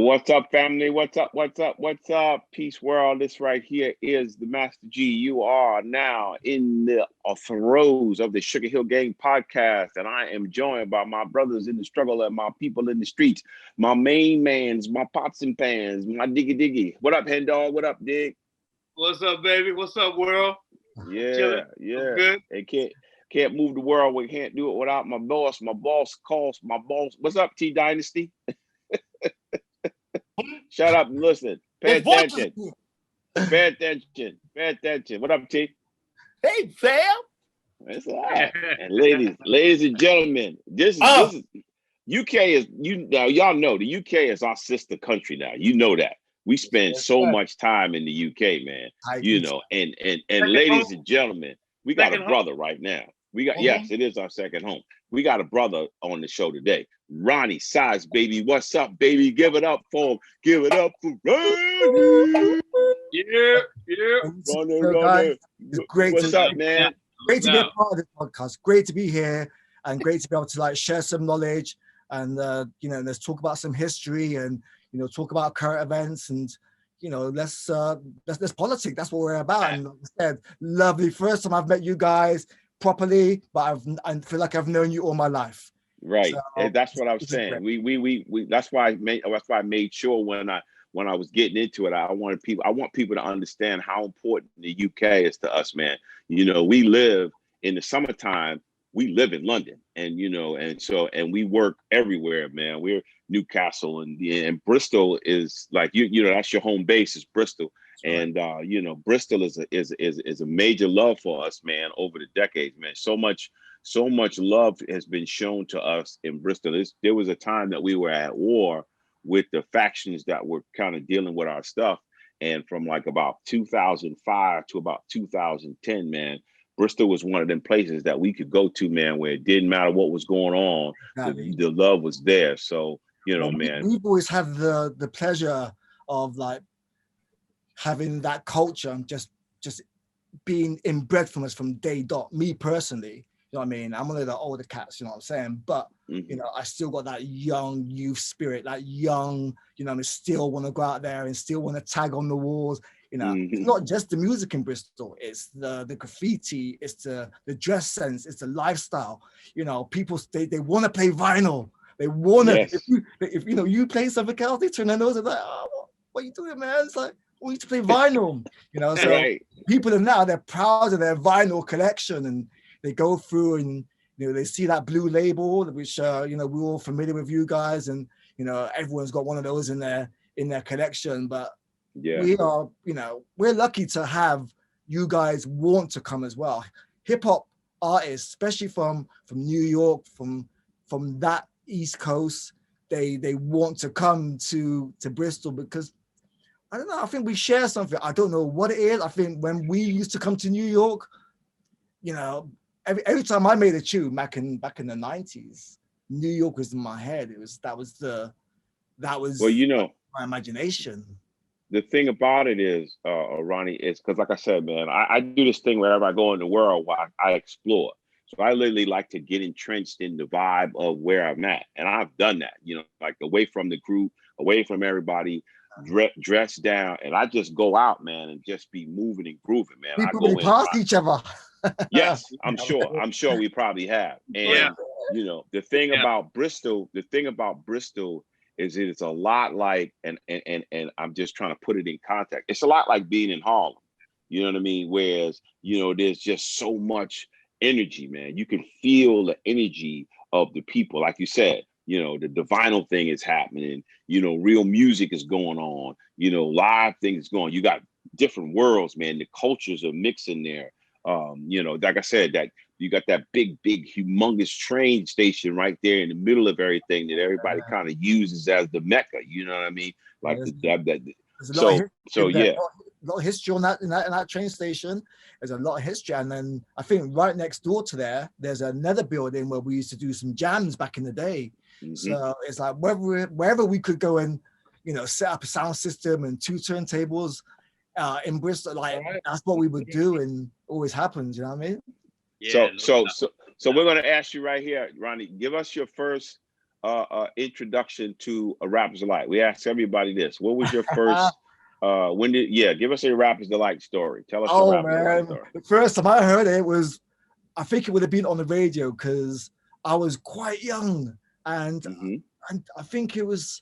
What's up, family? What's up? What's up? What's up? Peace world. This right here is the Master G. You are now in the throes of the Sugarhill Gang Podcast, and I am joined by my brothers in the struggle and my people in the streets, my main mans, my pots and pans, my diggy diggy. What up, hen dog? What up, dig? What's up, baby? What's up, world? Yeah. Good. They can't move the world. We can't do it without my boss. My boss calls my boss. What's up, T Dynasty? Shut up and listen. Pay attention. Pay attention. Pay attention. What up, T? Hey, fam. That's all right. And ladies and gentlemen, this is UK is y'all know the UK is our sister country now. You know that. We spend so much time in the UK, man. And ladies and gentlemen, we got a brother right now. We got yes, it is our second home. We got a brother on the show today. Roni Size, baby. What's up, baby? Give it up for him. Give it up for Roni. Yeah. Ronnie. It's great. What's up, man? Great to be a part of this podcast. Great to be here, and great to be able to share some knowledge and let's talk about some history and talk about current events and let's politics. That's what we're about. And like I said, lovely. First time I've met you guys properly, but I feel like I've known you all my life. Right. So, that's what I was saying. We that's why I made sure when I was getting into it, I want people to understand how important the UK is to us, man. We live in the summertime, we live in London and we work everywhere, man. We're Newcastle and Bristol is like that's your home base is Bristol. And Bristol is a major love for us, man, over the decades, man. So much love has been shown to us in Bristol. There was a time that we were at war with the factions that were kind of dealing with our stuff. And from like about 2005 to about 2010, man, Bristol was one of them places that we could go to, man, where it didn't matter what was going on. The love was there. So, man. We've always had the pleasure of having that culture and just being inbred from us from day dot. Me personally, you know what I mean? I'm one of the older cats, you know what I'm saying? But, I still got that young youth spirit, that young, I still want to go out there and still want to tag on the walls. It's not just the music in Bristol, it's the graffiti, it's the dress sense, it's the lifestyle. People, they want to play vinyl. They want to, yes. if you play something else, they turn their nose and like, oh, what are you doing, man? It's like, we need to play vinyl, so right. People are now, they're proud of their vinyl collection and they go through and, they see that blue label, which, we're all familiar with you guys and, everyone's got one of those in their collection, but yeah, we are, we're lucky to have you guys want to come as well. Hip hop artists, especially from New York, from that East Coast, they want to come to Bristol because I don't know. I think we share something. I don't know what it is. I think when we used to come to New York, every time I made a tune back in the 90s, New York was in my head. That was my imagination. The thing about it is, Ronnie, is because like I said, man, I do this thing wherever I go in the world where I explore. So I literally like to get entrenched in the vibe of where I'm at. And I've done that, like away from the group, away from everybody, dressed down. And I just go out, man, and just be moving and grooving, man. People past each other. Yes, I'm sure we probably have. And, the thing about Bristol is it's a lot like, and I'm just trying to put it in context. It's a lot like being in Harlem. You know what I mean? Whereas, there's just so much energy, man. You can feel the energy of the people. Like you said, the vinyl thing is happening, real music is going on, live things going. You got different worlds, man. The cultures are mixing there. Like I said, that you got that big, humongous train station right there in the middle of everything that everybody kind of uses as the Mecca. You know what I mean? Like a lot of history on that train station. There's a lot of history, and then I think right next door to there's another building where we used to do some jams back in the day. So it's like wherever we could go and set up a sound system and 2 turntables in Bristol, that's what we would do, and always happens. You know what I mean? Yeah, so we're gonna ask you right here, Ronnie. Give us your first introduction to a Rapper's Delight? We ask everybody this. What was your first? Give us a Rapper's Delight story. Tell us your Rapper's Delight story. The first time I heard it was, I think it would have been on the radio because I was quite young, and I think it was.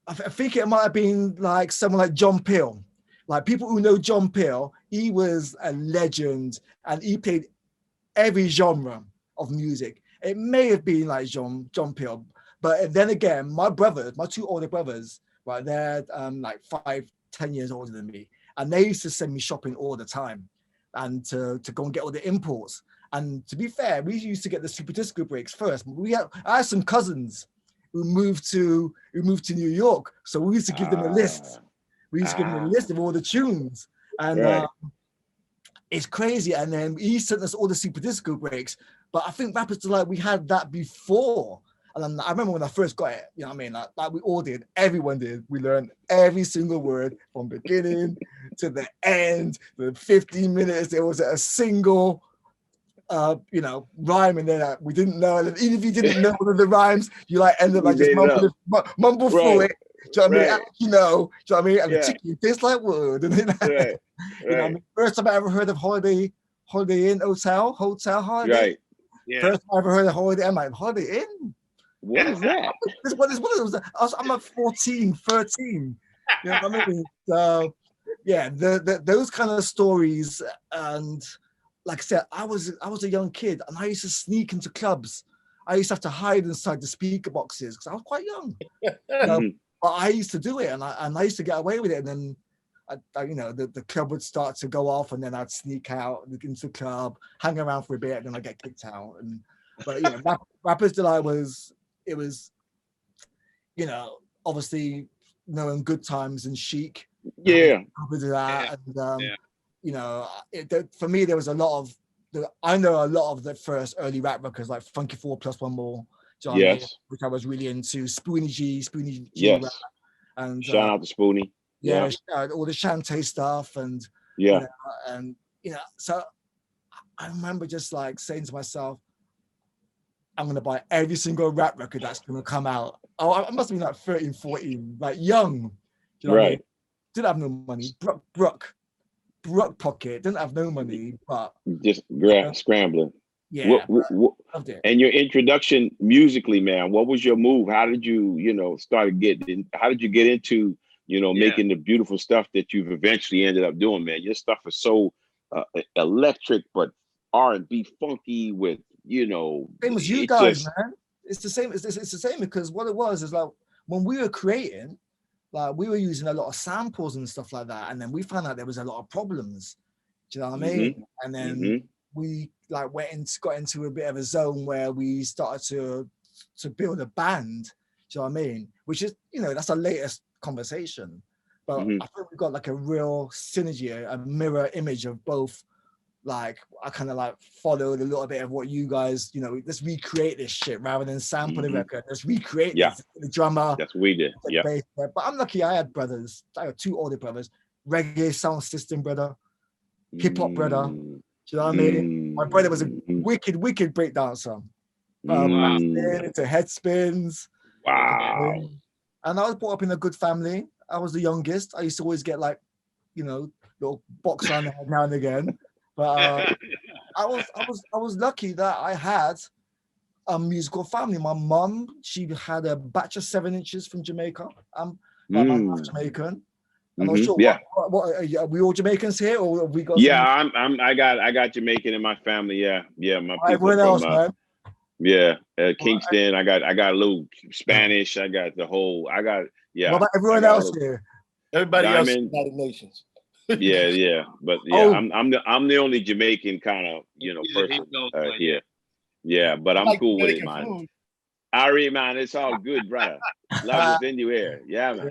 I think it might have been like someone like John Peel. Like people who know John Peel, he was a legend and he played every genre of music. It may have been like John Peel, but then again, my two older brothers, right, they're like 5-10 years older than me, and they used to send me shopping all the time, and to go and get all the imports. And to be fair, we used to get the super disco breaks first. I had some cousins who moved to New York, so we used to give them a list. We used to give them a list of all the tunes, and it's crazy. And then he sent us all the super disco breaks. But I think Rapper's Delight, we had that before. And then I remember when I first got it, you know what I mean? Like we all did, everyone did. We learned every single word from beginning to the end. The 15 minutes, there was a single rhyme in there that we didn't know. And even if you didn't know one of the rhymes, you like end up like just mumble through it. Do you know what I mean? Do you know what I mean? And the chicken tastes like wood. And you know what I mean? First time I ever heard of Holiday Inn Hotel Holiday. Right. Yeah. First time I ever heard of Holiday Inn, I'm like, Holiday Inn? What is that? I'm like 14, 13. You know what I mean? So yeah, those kind of stories. And like I said, I was a young kid and I used to sneak into clubs. I used to have to hide inside the speaker boxes because I was quite young. But I used to do it, and I used to get away with it. And then, the club would start to go off, and then I'd sneak out into the club, hang around for a bit, and then I get kicked out. But Rapper's Delight was obviously knowing Good Times and Chic. Yeah. For me, there was a lot of. I know a lot of the first early rap records like Funky 4 Plus One More. Yes. Which I was really into. Spoony G. Yes. Rap, and shout out to Spoony. Yeah, all the Shantae stuff, and so I remember just like saying to myself, I'm gonna buy every single rap record that's gonna come out. Oh, I must have been like 13, 14, like young. You know what I mean? Didn't have no money. Brook pocket, didn't have no money, but just scrambling. Yeah. And your introduction musically, man, what was your move? How did you, how did you get into, making the beautiful stuff that you've eventually ended up doing, man? Your stuff is so electric, but R&B funky with, Same as you guys, man. It's the same. It's the same because what it was is like when we were creating, like we were using a lot of samples and stuff like that, and then we found out there was a lot of problems. Do you know what I mean? And then we like got into a bit of a zone where we started to build a band. Do you know what I mean? Which is, that's our latest conversation. But I think we got like a real synergy, a mirror image of both. Like I kind of like followed a little bit of what you guys, let's recreate this shit rather than sample the record. Let's recreate the drummer. That's what we did. Yeah. But I'm lucky I had brothers. I got two older brothers. Reggae sound system brother, hip hop brother. Do you know what I mean? My brother was a wicked break dancer. Into head spins. Wow. And I was brought up in a good family. I was the youngest. I used to always get like, little box on the head now and again. But I was lucky that I had a musical family. My mum, she had a batch of 7 inches from Jamaica. My mom's Jamaican. I'm not sure. Yeah. What are we all Jamaicans here, or have we got? Yeah, I got Jamaican in my family. Yeah. My people everyone from, else, man. Yeah, Kingston. I got a little Spanish. I got the whole. What about everyone else here? Everybody else in the United Nations. Yeah. But I'm the only Jamaican kind of person here. Yeah, but I'm cool with it, man. Food. Ari, man, it's all good, brother. Love is in you here. Yeah, man.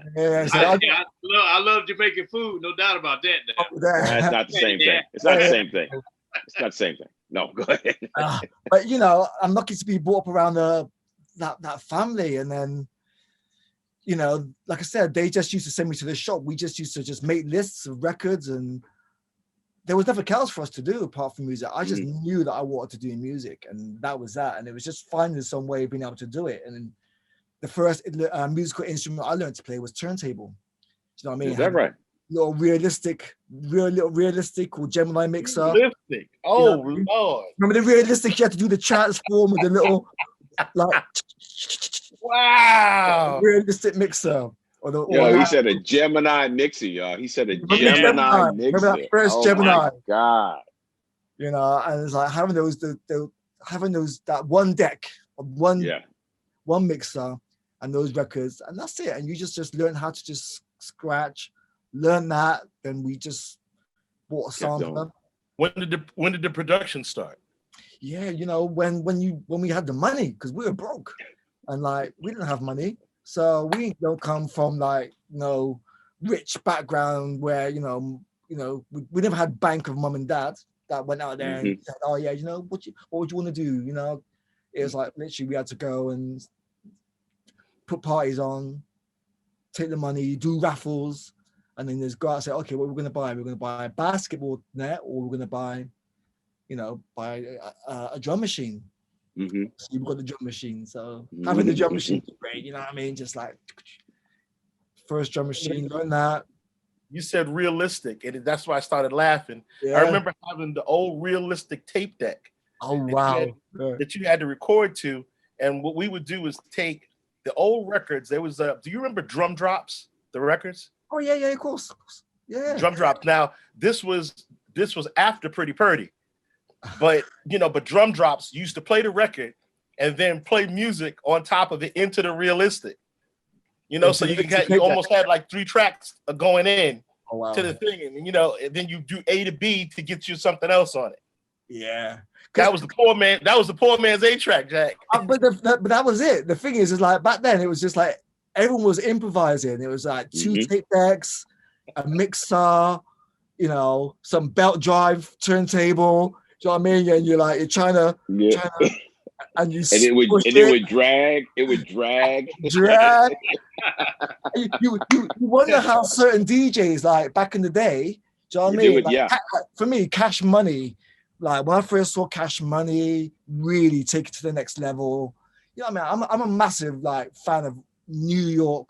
I love Jamaican food, no doubt about that. That's not the same thing. It's not the same thing. It's not the same thing. No, go ahead. But I'm lucky to be brought up around that family, and then like I said, they just used to send me to the shop. We just used to just make lists of records, and there was nothing else for us to do apart from music. I just knew that I wanted to do music, and that was that. And it was just finding some way of being able to do it. And then the first musical instrument I learned to play was turntable. Do you know what I mean? Is that right? Little realistic or Gemini mixer. Realistic. Oh, you know, Lord. Remember the realistic? You had to do the transform with the little like wow realistic mixer. He said a Gemini mixer, y'all. He said a Gemini mixer. Remember that first Gemini? My God. You know, and it's like having that one deck of one mixer and those records, and that's it. And you just learn how to just scratch, learn that. Then we just bought a sampler. When did the production start? Yeah, you know, when we had the money, because we were broke, and like we didn't have money. So we don't come from like, you know, rich background where, you know, we never had bank of mom and dad that went out there and said, oh yeah, you know, what would you want to do? You know, it was like literally we had to go and put parties on, take the money, do raffles, and then there's go out and say, okay, what we're gonna buy? We're gonna buy a basketball net, or we're gonna buy, you know, a drum machine. So you've got the drum machine. So having the drum machine is great, you know what I mean? Just like first drum machine, learn that. You said realistic, and that's why I started laughing. Yeah. I remember having the old realistic tape deck. Oh wow. That you had to record to. And what we would do is take the old records. There was do you remember Drum Drops, the records? Oh yeah, of course. Yeah. Drum Drops. Now this was after Pretty Purdy. But Drum Drops used to play the record and then play music on top of it into the realistic. You know, so you almost had like 3 tracks going in to the thing, and and then you do A to B to get you something else on it. Yeah, that was the poor man. That was the poor man's A track, Jack. But that was it. The thing is like back then it was just like everyone was improvising. It was like 2 tape decks, a mixer, you know, some belt drive turntable. Do you know what I mean? And you're trying to and you and it would drag. It would drag. you wonder how certain DJs like back in the day. Do you know what I mean? Like, for me, Cash Money. Like when I first saw Cash Money really take it to the next level. You know what I mean? I'm a massive like fan of New York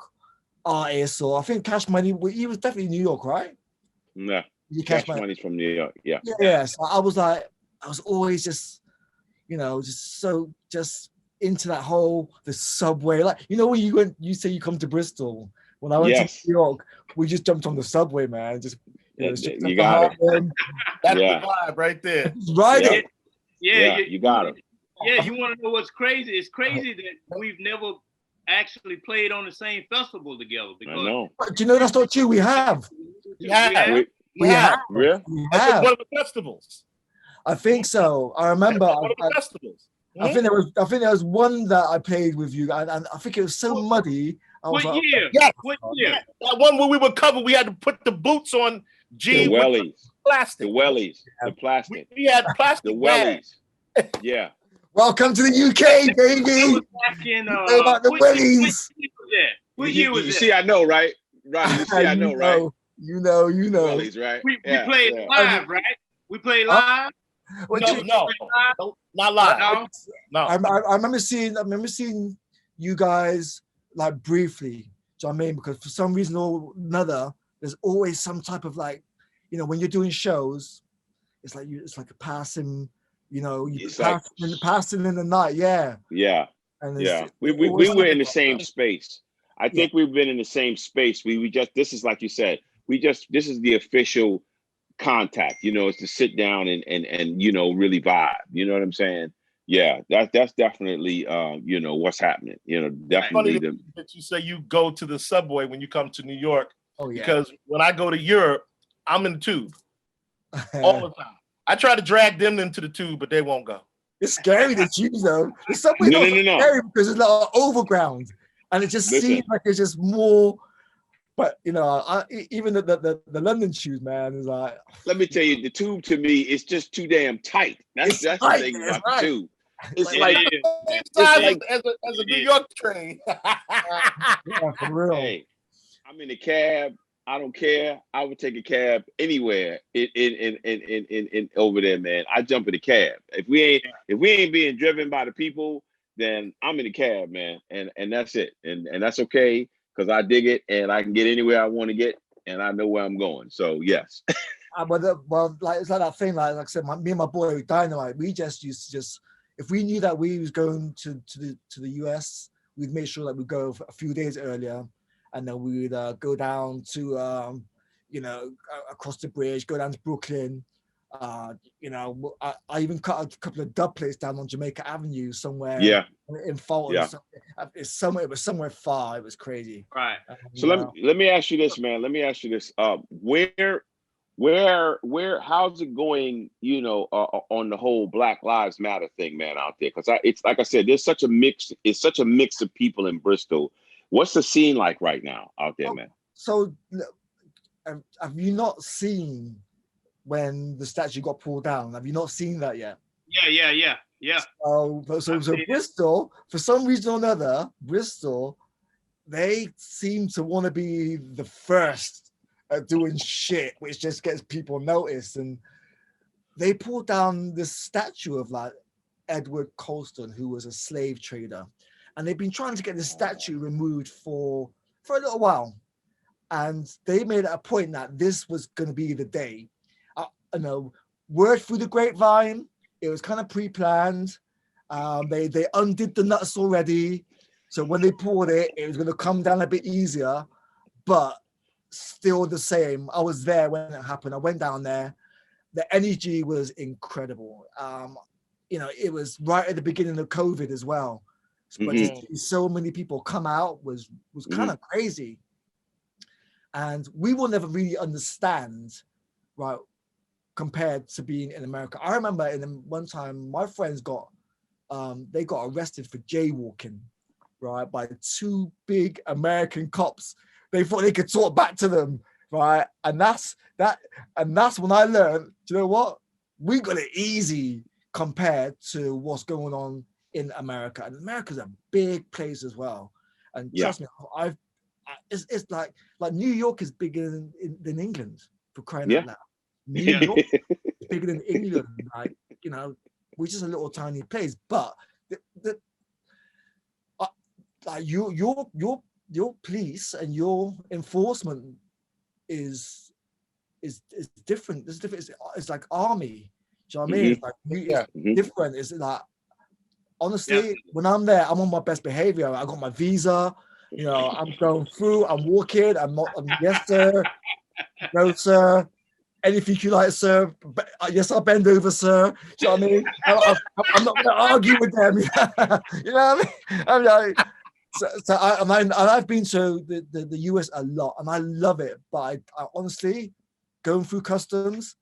artists. So I think Cash Money. He was definitely New York, right? No. Cash Money's from New York. Yeah. Yeah. So I was always just, just into that whole the subway. Like, when you say you come to Bristol. When I went to New York, we just jumped on the subway, man. Just you got it. That's the vibe right there. Right. Yeah, you got it. Yeah, you want to know what's crazy? It's crazy that we've never actually played on the same festival together. Because I know. But that's not true. We have. We have. Really? That's one of the festivals. I think so. I remember. One of the festivals. I think there was one that I played with you, and I think it was so muddy. What year? Yeah. What year? That one where we were covered, we had to put the boots on. The wellies. Plastic. The wellies. The plastic. We had plastic. The wellies. Yeah. Welcome to the UK, baby. Back in, about the wellies. What year was that? You see, I know, right? Right. You see, I know, right? You know. Wellies, right? We played live, right? We played live. No, not live. No. I remember seeing you guys like briefly. Do you know what I mean? Because for some reason or another, there's always some type of like, when you're doing shows, it's like a passing, passing in the night. Yeah. Yeah. And we were in the same space. I think we've been in the same space. We just, this is like you said, this is the official contact, it's to sit down and really vibe. You know what I'm saying? Yeah, that's definitely what's happening. Definitely. Funny that you say you go to the subway when you come to New York. Oh yeah. Because when I go to Europe, I'm in the tube all the time. I try to drag them into the tube, but they won't go. It's scary to choose though. The subway no. Scary because it's like overground, and it just seems like it's just more. But even the London tubes, man, is like. Let me tell you, the tube to me is just too damn tight. That's the thing about the tube. It's like as a New York train. Yeah, for real. Hey, I'm in the cab. I don't care. I would take a cab anywhere in over there, man. I jump in the cab. If we ain't being driven by the people, then I'm in the cab, man. And that's it. And that's okay because I dig it and I can get anywhere I want to get and I know where I'm going. So yes. Well, like it's like that thing. Like I said, me and my boy Dynamite, we just used to if we knew that we was going to the US, we'd make sure that we go a few days earlier. And then we would go down to, across the bridge, go down to Brooklyn. I even cut a couple of dub plates down on Jamaica Avenue somewhere. Yeah. In Fulton. Yeah. It was somewhere far. It was crazy. Right. So let me ask you this, man. Let me ask you this. Where how's it going, on the whole Black Lives Matter thing, man, out there? Because it's like I said, there's such a mix. It's such a mix of people in Bristol. What's the scene like right now out there, man? So have you not seen when the statue got pulled down? Have you not seen that yet? Yeah. So Bristol, for some reason or another, Bristol, they seem to want to be the first at doing shit, which just gets people noticed. And they pulled down this statue of like Edward Colston, who was a slave trader. And they've been trying to get the statue removed for a little while. And they made it a point that this was going to be the day. Word through the grapevine, it was kind of pre-planned. They undid the nuts already. So when they pulled it, it was going to come down a bit easier, but still the same. I was there when it happened. I went down there. The energy was incredible. It was right at the beginning of COVID as well. But so many people come out was kind of crazy. And we will never really understand, right, compared to being in America. I remember one time my friends got arrested for jaywalking, right, by two big American cops. They thought they could talk back to them, right? And that's when I learned, you know what? We got it easy compared to what's going on in America. And America's a big place as well. And trust me, it's like New York is bigger than England, for crying out loud. New York is bigger than England, we're just a little tiny place. But your police and your enforcement is different. It's different. It's like army. Do you know what I mean? It's like different. It's like, honestly, when I'm there, I'm on my best behavior. I got my visa. I'm going through. I'm walking. I'm yes, sir. No, sir. Anything you like, sir. Yes, I'll bend over, sir. Do you know what I mean? I'm not going to argue with them. You know what I mean? I'm like, I've been to the US a lot, and I love it. But I honestly, going through customs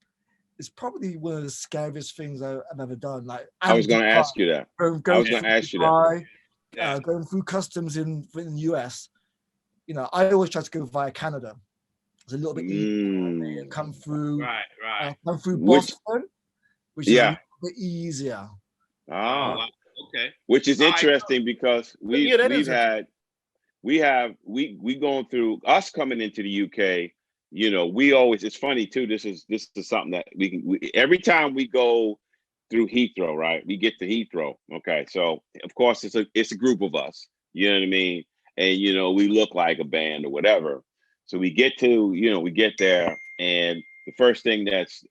is probably one of the scariest things I've ever done. Like, I was going to ask you that. Going through customs in the US, I always try to go via Canada. It's a little bit easier. Come through, come through Boston, which is a little bit easier. Oh, okay. Which is interesting because we going through us coming into the UK. We always. It's funny too. This is something that we every time we go through Heathrow, right? We get to Heathrow. Okay, so of course it's a group of us. You know what I mean? And we look like a band or whatever. So we get there, and the first thing that's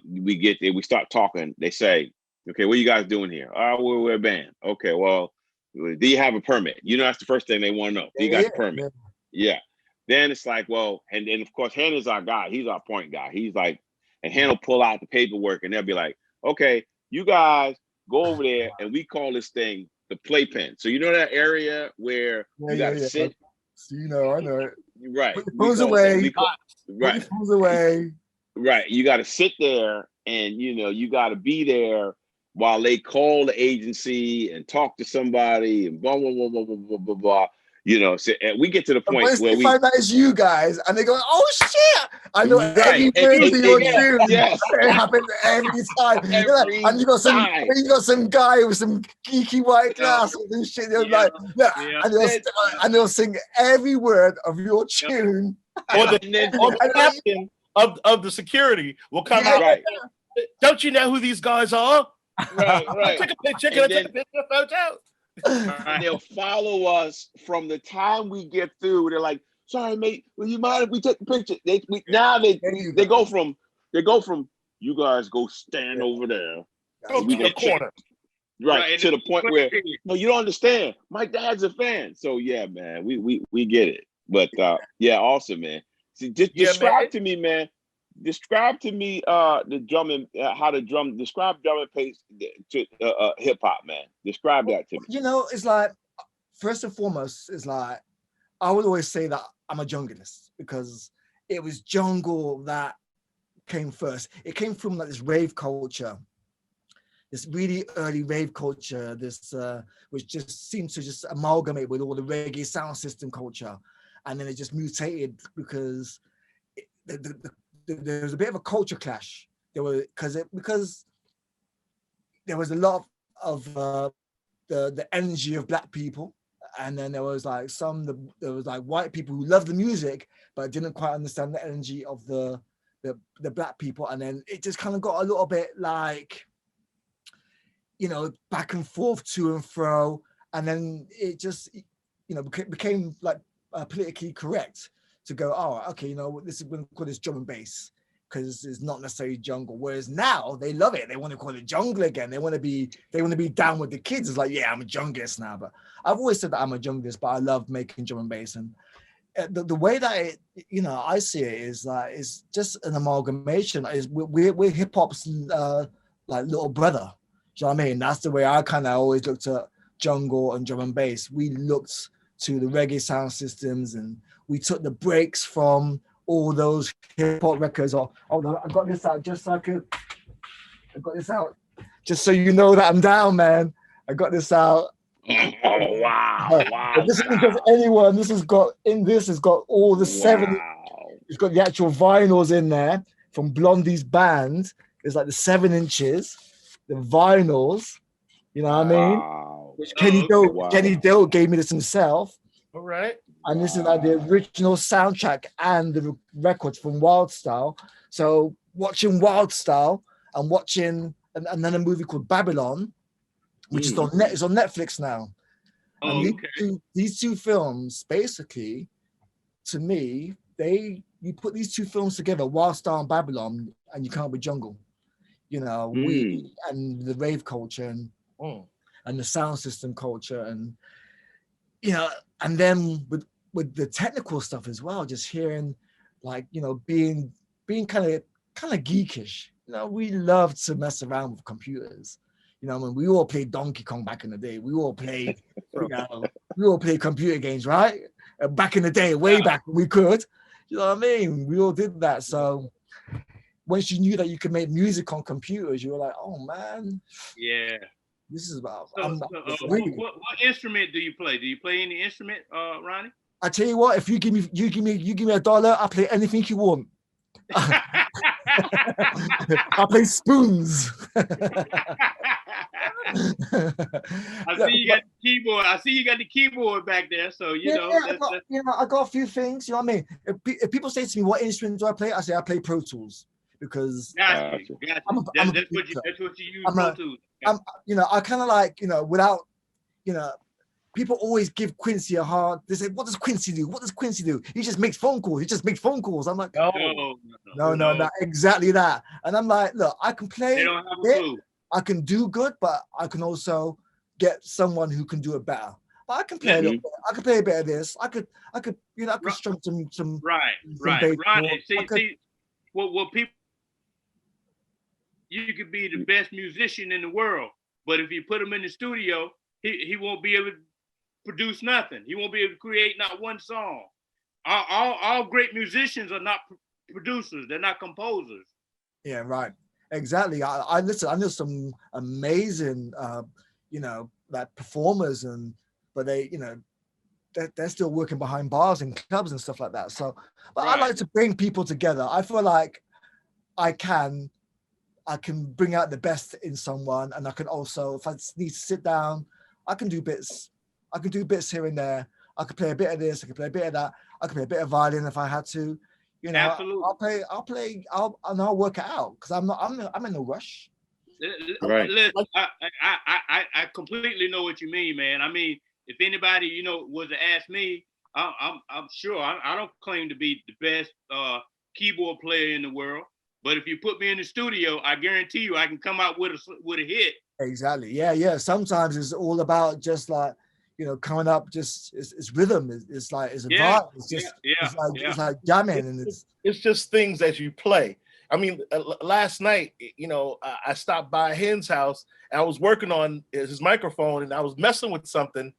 we get there, we start talking. They say, "Okay, what are you guys doing here?" "Oh, we're a band." "Okay, well, do you have a permit?" That's the first thing they want to know. Do you got a permit? Yeah. Then it's like, well, and then of course, Han is our guy. He's our point guy. He's like, and Han will pull out the paperwork, and they'll be like, "Okay, you guys go over there, and we call this thing the playpen." So that area where you gotta sit. So, I know it. Right. Put your phones away. Right. Put your phones away. Right. You got to sit there, and you got to be there while they call the agency and talk to somebody and blah blah blah blah blah blah blah blah. You know, so and we get to the point Once where they find out it's you guys, and they go, "Oh shit! I know Right. every word to your tune." Yes. It happens every time. Every And you got some guy with some geeky white Yeah. glasses and shit. They're Yeah. like, yeah, Yeah. and they'll sing every word of your tune. Or the And then, captain of the security will come out. right, Don't you know who these guys are? right. Take a picture. And Can I then- take a picture, photo? And they'll follow us from the time we get through. They're like, "Sorry, mate, will you mind if we take a picture?" They go from you guys go stand over there, Go we to the gonna check. corner. Right, to the point where no, you don't understand. My dad's a fan, so yeah, man, we get it. But yeah, awesome, man. See, just describe to me, man. Describe to me the drumming, how to drum. Describe drum and bass to hip hop, man. Describe that to me. You know, it's like, first and foremost, it's like, I would always say that I'm a junglist because it was jungle that came first. It came from like this rave culture, this really early rave culture, this which just seemed to just amalgamate with all the reggae sound system culture, and then it just mutated because there was a bit of a culture clash. There were because there was a lot of the energy of black people, and then there was like there was like white people who loved the music but didn't quite understand the energy of the black people, and then it just kind of got a little bit like, you know, back and forth, to and fro, and then it just, you know, became like politically correct to go, oh, okay, you know, this is going to call this drum and bass because it's not necessarily jungle. Whereas now they love it. They want to call it jungle again. They want to be down with the kids. It's like, yeah, I'm a junglist now. But I've always said that I'm a junglist, but I love making drum and bass. And the way that it, you know, I see it is like, it's just an amalgamation. We're hip hop's like little brother. Do you know what I mean? That's the way I kind of always looked at jungle and drum and bass. We looked to the reggae sound systems, and we took the breaks from all those hip hop records. I got this out just so just so you know that I'm down, man. I got this out. Oh wow! This isn't just anyone. This has got all the 7. It's got the actual vinyls in there from Blondie's band. It's like the 7 inches, the vinyls. You know what I mean? Which Kenny Dale gave me this himself. All right. And this is like the original soundtrack and the records from Wild Style. So watching Wild Style and watching another movie called Babylon, which is on Netflix now. And these two films, basically, to me, you put these two films together, Wild Style and Babylon, and you come up with jungle. You know, we and the rave culture and the sound system culture, and you know, and then with the technical stuff as well, just hearing, like, you know, being kind of geekish. You know, we love to mess around with computers. You know, I mean, we all played Donkey Kong back in the day. We all played, computer games, right? Back in the day, way back when we could. You know what I mean? We all did that. So once you knew that you could make music on computers, you were like, oh man, yeah, this is about. What instrument do you play? Do you play any instrument, Ronnie? I tell you what, if you give me $1, I'll play anything you want. I play spoons. I see you got the keyboard. I see you got the keyboard back there. So you know, I got a few things. You know what I mean? If people say to me, "What instrument do I play?" I say I play Pro Tools because that's what you use. Pro Tools. You know, I kind of like, you know, without, you know. People always give Quincy a hard. They say, "What does Quincy do? What does Quincy do? He just makes phone calls. He just makes phone calls." I'm like, no, exactly that. And I'm like, look, I can play. They don't have a clue. I can do good, but I can also get someone who can do it better. But I can play a little bit. I can play a bit of this. I could, you know, I could strum some. Right. Ronnie, see, what people. You could be the best musician in the world, but if you put him in the studio, he won't be able to produce nothing. He won't be able to create not one song. All great musicians are not producers. They're not composers. Yeah, right. Exactly. I know some amazing, you know, like performers, but they, you know, they're still working behind bars and clubs and stuff like that. So, but I Right. like to bring people together. I feel like I can bring out the best in someone, and I can also, if I need to sit down, I can do bits. I can do bits here and there. I could play a bit of this. I could play a bit of that. I could play a bit of violin if I had to. You know, Absolutely. I'll work it out because I'm in no rush. Right. Listen, I completely know what you mean, man. I mean, if anybody, you know, was to ask me, I'm sure I don't claim to be the best keyboard player in the world, but if you put me in the studio, I guarantee you I can come out with a hit. Exactly. Yeah. Sometimes it's all about just like, you know, coming up. Just it's rhythm. It's like it's a vibe. It's just it's like jamming, and it's just things that you play. I mean, last night, you know, I stopped by Hen's house and I was working on his microphone and I was messing with something.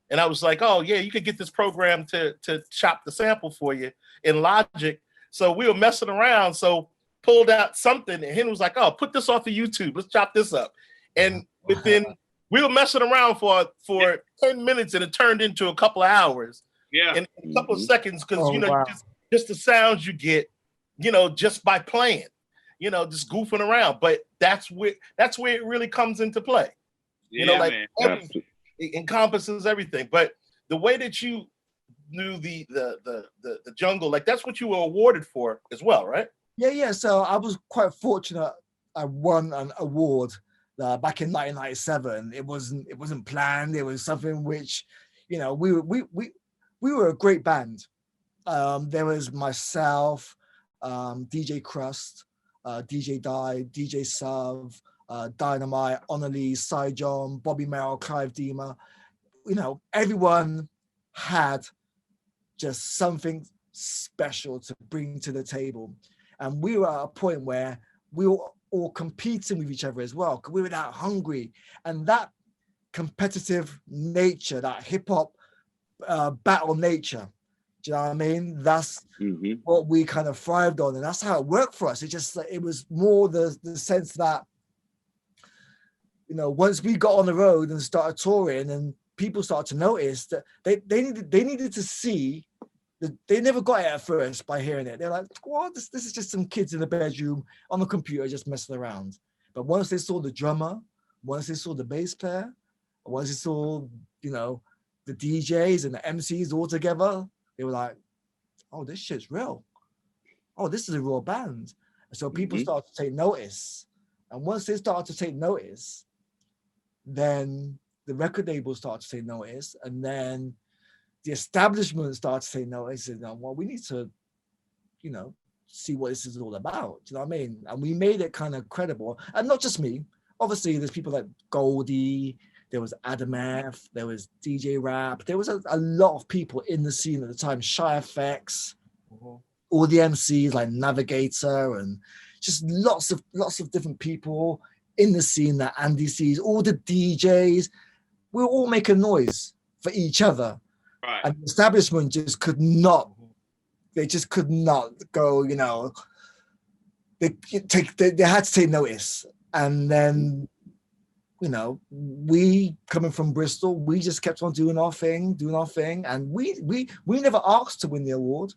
And I was like, oh, yeah, you could get this program to chop the sample for you in Logic. So we were messing around. So pulled out something and Hen was like, oh, put this off of YouTube. Let's chop this up. And within, we were messing around for 10 minutes and it turned into a couple of hours. Yeah. In a couple of seconds, because, you know, wow. just the sounds you get, you know, just by playing, you know, just goofing around. But that's where it really comes into play. You know, like it encompasses everything. But the way that you knew the jungle, like that's what you were awarded for as well, right? Yeah. So I was quite fortunate. I won an award back in 1997. It wasn't planned. It was something which, you know, we were a great band. There was myself, DJ Crust, DJ Die, DJ Sav, Dynamite, Annalise, Cy John, Bobby Merrill, Clive Deemer. You know, everyone had just something special to bring to the table. And we were at a point where we were all competing with each other as well, because we were that hungry. And that competitive nature, that hip hop battle nature, do you know what I mean? That's what we kind of thrived on, and that's how it worked for us. It was more the sense that, you know, once we got on the road and started touring, and people started to notice that they needed to see that they never got it at first by hearing it. They're like, "What? This is just some kids in the bedroom on the computer just messing around." But once they saw the drummer, once they saw the bass player, once they saw, you know, the DJs and the MCs all together, they were like, oh, this shit's real. Oh, this is a real band. So people started to take notice. And once they started to take notice, then the record labels started to take notice. And then the establishment started to take notice. And, well, we need to, you know, see what this is all about. Do you know what I mean? And we made it kind of credible. And not just me. Obviously, there's people like Goldie, there was Adam F, there was DJ Rap, there was a lot of people in the scene at the time, Shy FX, all the MCs like Navigator, and just lots of different people in the scene that Andy sees, all the DJs. We were all making noise for each other. Right. And the establishment just could not go, you know, they had to take notice. And then, you know, we coming from Bristol, we just kept on doing our thing, and we never asked to win the award.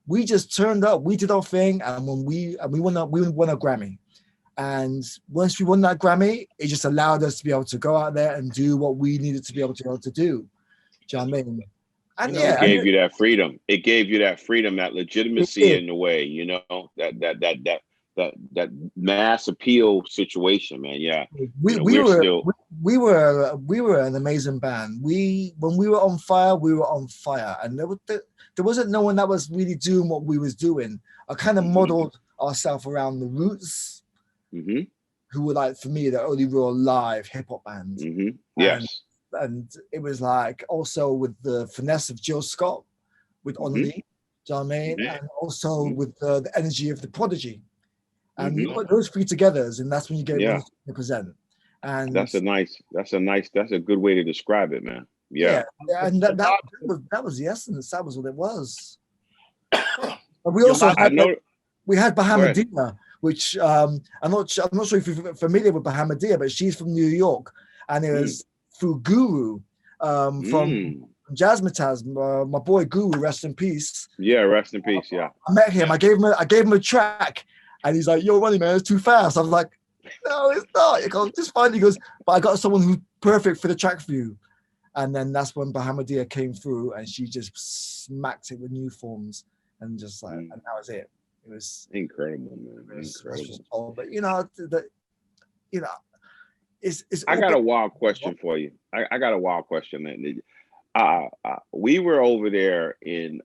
We just turned up, we did our thing, and when we won a Grammy. And once we won that Grammy, it just allowed us to be able to go out there and do what we needed to be able to do. Do you know what I mean? And you know, it gave you that freedom. It gave you that freedom, that legitimacy in a way, you know, that mass appeal situation, man. Yeah, we were an amazing band. When we were on fire, and there wasn't no one that was really doing what we was doing. I kind of modeled ourselves around the Roots, who were, like, for me, the only real live hip hop band. Yes, and it was like also with the finesse of Jill Scott, with Only, do you know what I mean? And also with the energy of the Prodigy. And you put those three together, and that's when you get to represent. And that's a good way to describe it, man. Yeah. And that was the essence. That was what it was. But we also had Bahamadia, which I'm not sure if you're familiar with Bahamadia, but she's from New York, and it was through Guru from Jazzmatazz, my boy Guru, rest in peace. Yeah, rest in peace. Yeah, I met him. I gave him a track, and he's like, "Yo, Ronnie, man, it's too fast." I was like, "No, it's not." He goes, "Just fine." He goes, "But I got someone who's perfect for the track for you." And then that's when Bahamadia came through, and she just smacked it with new forms, and just like, and that was it. It was incredible, man. Incredible. But you know, it's. I got a wild question for you. I got a wild question, man. We were over there in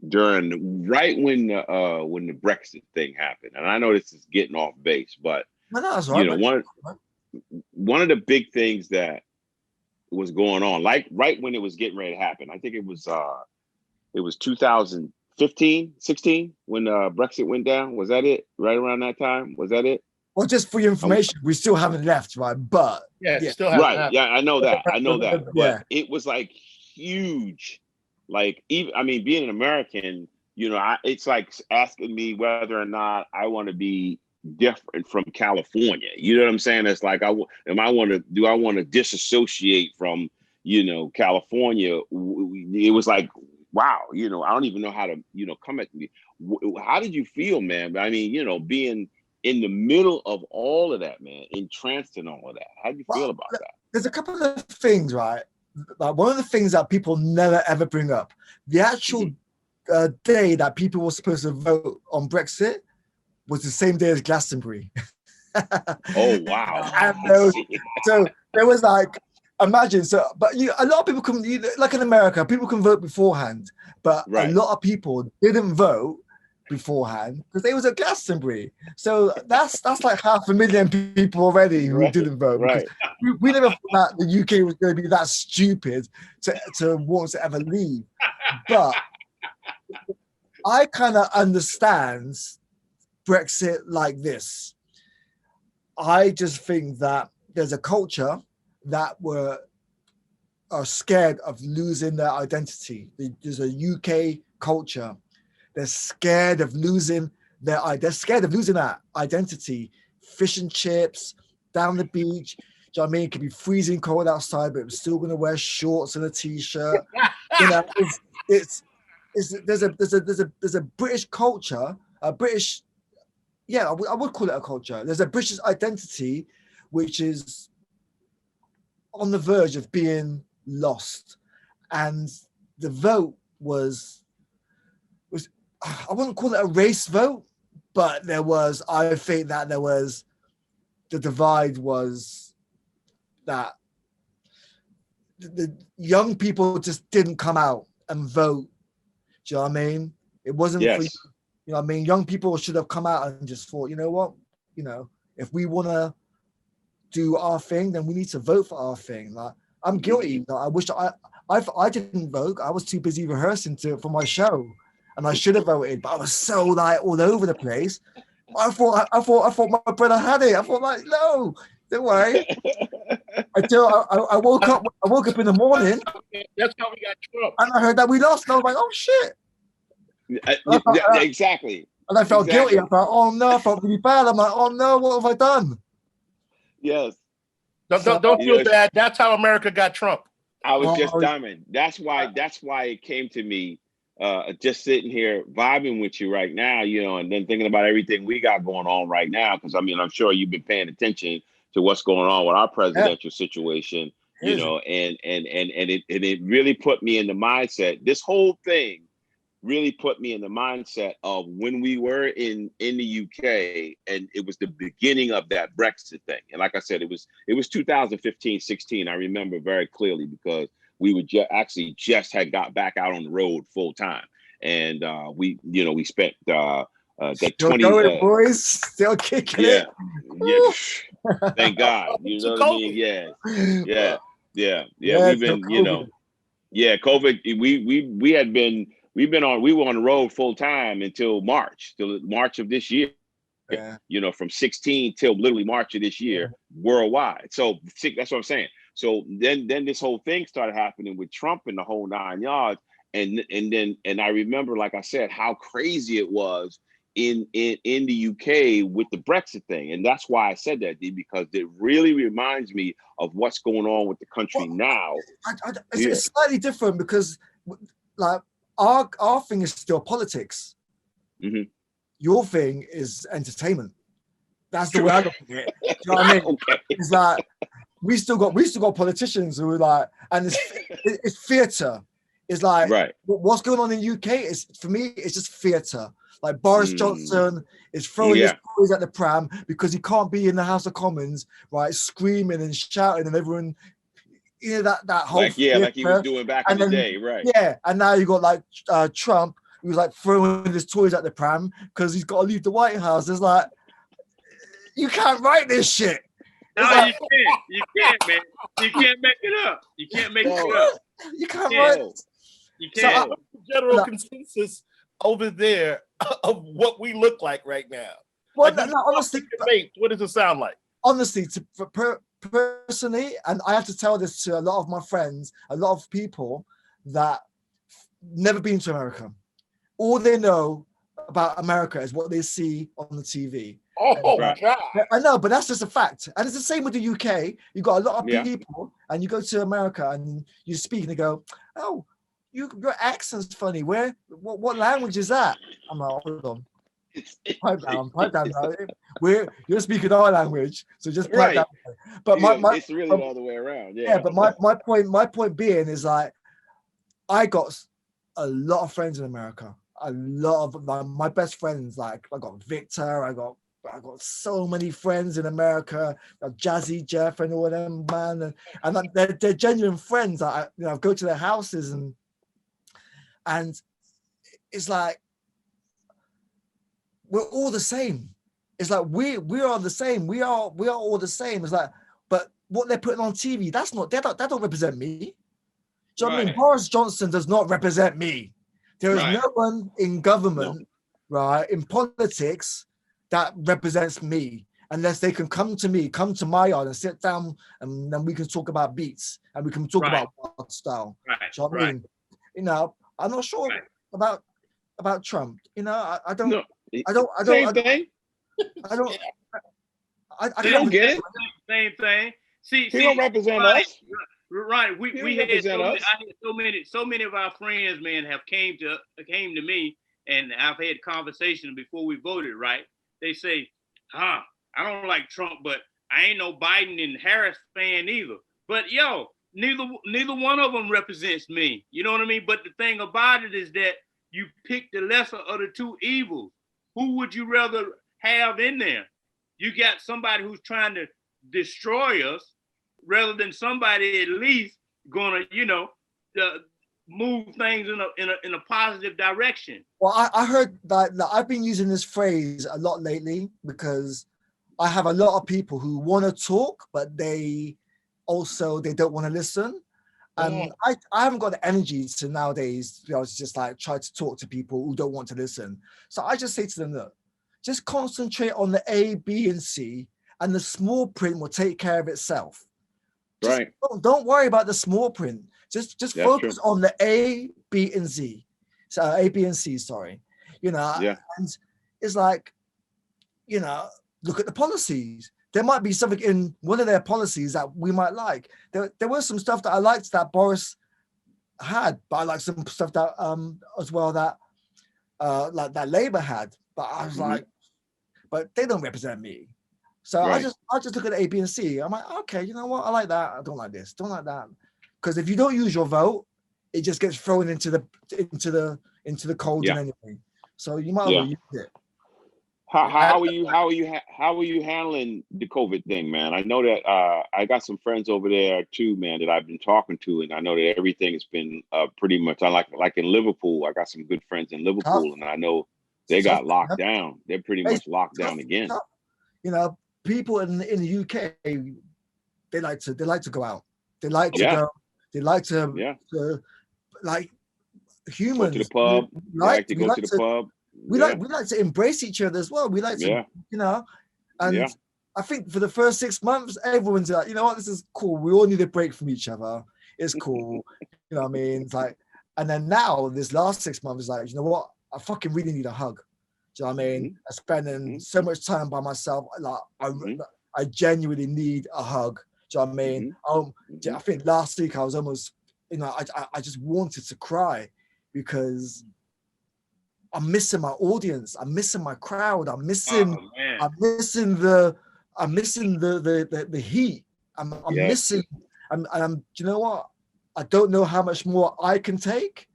during right when the Brexit thing happened, and I know this is getting off base, but you know, one of the big things that was going on, like right when it was getting ready to happen, I think it was 2015, 16 when Brexit went down. Was that it? Right around that time? Was that it? Well, just for your information, we still haven't left, right? But still haven't right. Yeah, I know that. But yeah, it was like huge. Like, even, I mean, being an American, you know, it's like asking me whether or not I want to be different from California. You know what I'm saying? It's like, do I want to disassociate from, you know, California? It was like, wow, you know, I don't even know how to, you know, come at me. How did you feel, man? I mean, you know, being in the middle of all of that, man, entranced in all of that. How do you feel about that? There's a couple of things, right? Like, one of the things that people never ever bring up, the actual day that people were supposed to vote on Brexit was the same day as Glastonbury. Oh, wow. And so there was like, imagine, but a lot of people can, like in America, people can vote beforehand, but a lot of people didn't vote beforehand because they was at Glastonbury. So that's like 500,000 people already who didn't vote. Right. We never thought that the UK was going to be that stupid to want to ever leave. But I kind of understand Brexit like this. I just think that there's a culture that are scared of losing their identity. There's a UK culture. They're scared of losing they're scared of losing that identity. Fish and chips, down the beach. Do you know what I mean? It could be freezing cold outside, but I'm still gonna wear shorts and a t-shirt. You know, there's a British culture, a British, I would call it a culture. There's a British identity which is on the verge of being lost. And the vote was I wouldn't call it a race vote, but I think that the divide was that the young people just didn't come out and vote. Do you know what I mean? It wasn't for, you know what I mean? Young people should have come out and just thought, you know what? You know, if we want to do our thing, then we need to vote for our thing. Like, I'm guilty. I wish I didn't vote. I was too busy rehearsing for my show. And I should have voted, but I was so like all over the place. I thought my brother had it. I thought like, no, don't worry. Until I woke up. I woke up in the morning. That's how we got Trump. And I heard that we lost. And I was like, oh shit. Exactly. And I felt guilty. I thought, oh no, I felt really bad. I'm like, oh no, what have I done? Yes. Don't feel bad. That's how America got Trump. I was just diamond. That's why it came to me. Just sitting here vibing with you right now, you know, and then thinking about everything we got going on right now. Because I mean, I'm sure you've been paying attention to what's going on with our presidential situation, you know, and it really put me in the mindset. This whole thing really put me in the mindset of when we were in the UK, and it was the beginning of that Brexit thing. And like I said, it was 2015, 16. I remember very clearly because we would just had got back out on the road full time, and we spent like 20 boys still kicking it. Thank God. You know what I mean? Yeah. We've been, you know, COVID. We were on the road full time until March of this year. Yeah. You know, from 16 till literally March of this year, worldwide. So that's what I'm saying. So then this whole thing started happening with Trump and the whole 9 yards. And I remember, like I said, how crazy it was in the UK with the Brexit thing. And that's why I said that, D, because it really reminds me of what's going on with the country now. It's slightly different because like our thing is still politics. Mm-hmm. Your thing is entertainment. That's the way I look at it. You know what I mean? Okay. It's like we still got politicians who are like, and it's theatre. It's like right. What's going on in UK is, for me, it's just theatre. Like Boris Johnson is throwing his toys at the pram because he can't be in the House of Commons, right? Screaming and shouting, and everyone, you know, that whole like he was doing back in the day, right? Yeah, and now you got like Trump, who's like throwing his toys at the pram because he's got to leave the White House. It's like, you can't write this shit. No, like, you can't, man. You can't make it up. You can't make it up. You can't write it. You can't. So, general consensus over there of what we look like right now. Well, like, honestly, what does it sound like? Honestly, personally, and I have to tell this to a lot of my friends, a lot of people that never been to America. All they know about America is what they see on the TV. Oh, God. I know, but that's just a fact. And it's the same with the UK. You got a lot of people, and you go to America and you speak, and they go, "Oh, your accent's funny. What language is that?" I'm like, "Hold on, pipe down now. You're speaking our language, so just pipe down." But it's really the other way around. Yeah. But my point being is like, I got a lot of friends in America. A lot of my best friends. Like I got Victor. I got so many friends in America, Jazzy Jeff and all them, man, and they're genuine friends. I go to their houses and it's like we're all the same. It's like we are the same. We are all the same. It's like, but what they're putting on TV, that don't represent me. Do you know what I mean? Boris Johnson does not represent me. There is no one in government, right, in politics, that represents me, unless they can come to my yard and sit down, and then we can talk about beats and we can talk about what style. Right. Do you know what I mean? You know, I'm not sure about Trump. You know, I don't. Same thing. I don't. I don't get it. Same thing. See, he don't represent us. Right. We had so many of our friends, man, have came to me, and I've had conversations before we voted, right? They say, I don't like Trump, but I ain't no Biden and Harris fan either. But neither one of them represents me. You know what I mean? But the thing about it is that you pick the lesser of the two evils. Who would you rather have in there? You got somebody who's trying to destroy us, rather than somebody at least gonna, move things in a positive direction. Well, I heard that I've been using this phrase a lot lately because I have a lot of people who want to talk, but they don't want to listen. And I haven't got the energy to nowadays, just like try to talk to people who don't want to listen. So I just say to them, look, just concentrate on the A, B, and C, and the small print will take care of itself. Just don't worry about the small print. Just focus on the A, B, and Z. So A, B, and C, sorry. And it's like, look at the policies. There might be something in one of their policies that we might like. There was some stuff that I liked that Boris had, but I liked some stuff that as well that like that Labour had. But I was like, but they don't represent me. So I just look at the A, B, and C. I'm like, okay, you know what? I like that. I don't like this. Don't like that. Because if you don't use your vote, it just gets thrown into the cold anyway. So you might as well use it. How are you handling the COVID thing, man? I know that I got some friends over there too, man, that I've been talking to, and I know that everything has been pretty much. I like in Liverpool. I got some good friends in Liverpool, and I know they got locked down. They're pretty much locked down again. People in the UK, they like to go out. They like to go. They like to like humans. Go to the pub. Go to the pub. We like to embrace each other as well. We like to, and I think for the first 6 months, everyone's like, you know what, this is cool. We all need a break from each other. It's cool. You know what I mean? It's like, and then now this last 6 months is like, you know what? I fucking really need a hug. Do you know what I mean? I'm spending so much time by myself. Like I genuinely need a hug. Do you know what I mean? I think last week I was almost, I just wanted to cry because I'm missing my audience. I'm missing my crowd. I'm missing the heat. I'm missing. Do you know what? I don't know how much more I can take.